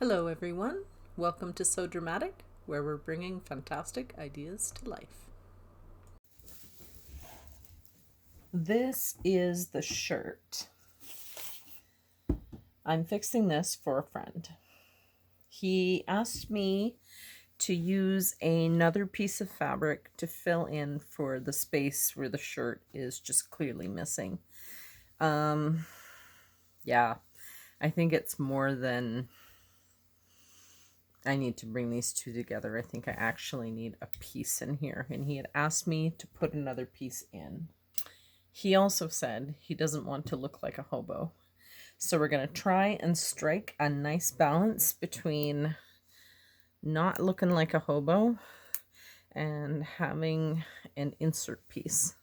Hello everyone, welcome to So Dramatic, where we're bringing fantastic ideas to life. This is the shirt. I'm fixing this for a friend. He asked me to use another piece of fabric to fill in for the space where the shirt is just clearly missing. Yeah, I think it's more than I need to bring these two together. I think I actually need a piece in here, and he had asked me to put another piece in. He also said he doesn't want to look like a hobo. So we're going to try and strike a nice balance between not looking like a hobo and having an insert piece.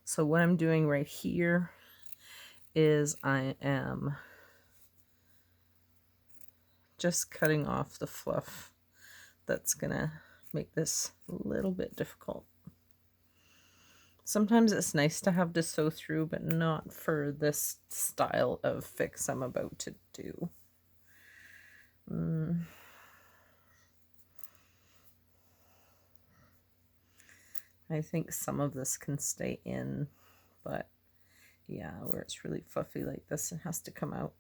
So what I'm doing right here is I am just cutting off the fluff that's gonna make this a little bit difficult. Sometimes it's nice to have to sew through, but not for this style of fix I'm about to do. I think some of this can stay in, but yeah, where it's really fluffy like this, it has to come out.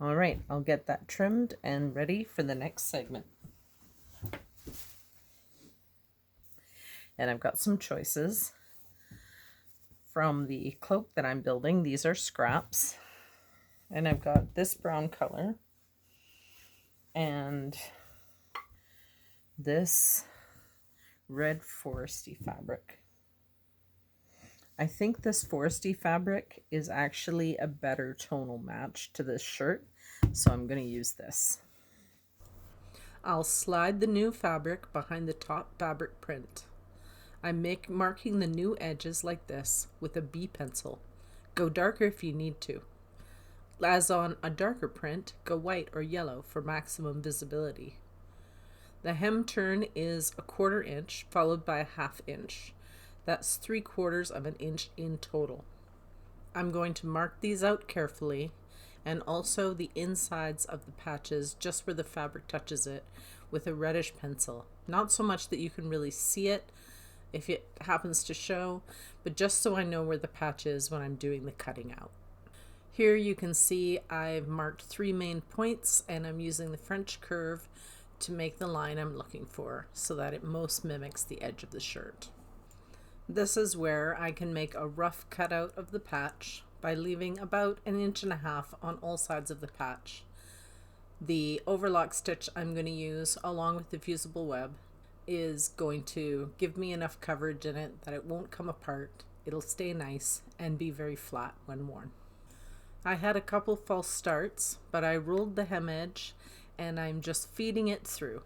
All right, I'll get that trimmed and ready for the next segment. And I've got some choices from the cloak that I'm building. These are scraps. And I've got this brown color and this red foresty fabric. I think this foresty fabric is actually a better tonal match to this shirt, so I'm going to use this. I'll slide the new fabric behind the top fabric print. I'm marking the new edges like this with a B pencil. Go darker if you need to. As on a darker print, go white or yellow for maximum visibility. The hem turn is a 1/4 inch followed by a 1/2 inch. That's 3/4 of an inch in total. I'm going to mark these out carefully, and also the insides of the patches just where the fabric touches it with a reddish pencil. Not so much that you can really see it if it happens to show, but just so I know where the patch is when I'm doing the cutting out. Here you can see I've marked 3 main points, and I'm using the French curve to make the line I'm looking for so that it most mimics the edge of the shirt. This is where I can make a rough cutout of the patch by leaving about 1.5 inches on all sides of the patch. The overlock stitch I'm going to use along with the fusible web is going to give me enough coverage in it that it won't come apart, it'll stay nice and be very flat when worn. I had a couple false starts, but I ruled the hem edge and I'm just feeding it through.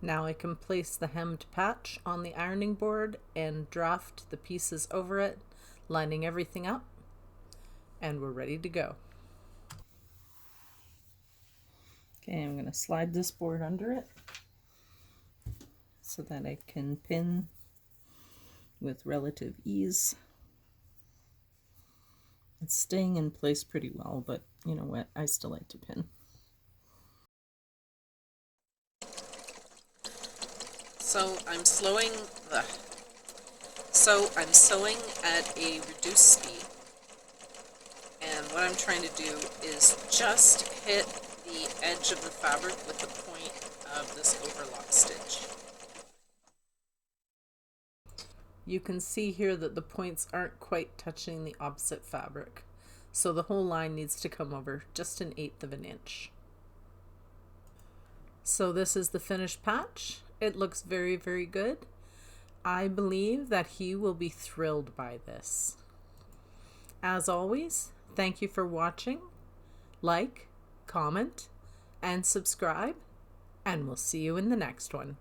Now I can place the hemmed patch on the ironing board and draft the pieces over it, lining everything up, and we're ready to go. Okay, I'm going to slide this board under it so that I can pin with relative ease. It's staying in place pretty well, but you know what, I still like to pin. So I'm sewing at a reduced speed, and what I'm trying to do is just hit the edge of the fabric with the point of this overlock stitch. You can see here that the points aren't quite touching the opposite fabric, so the whole line needs to come over just 1/8 of an inch. So this is the finished patch. It looks very, very good. I believe that he will be thrilled by this. As always, thank you for watching. Like, comment, and subscribe, and we'll see you in the next one.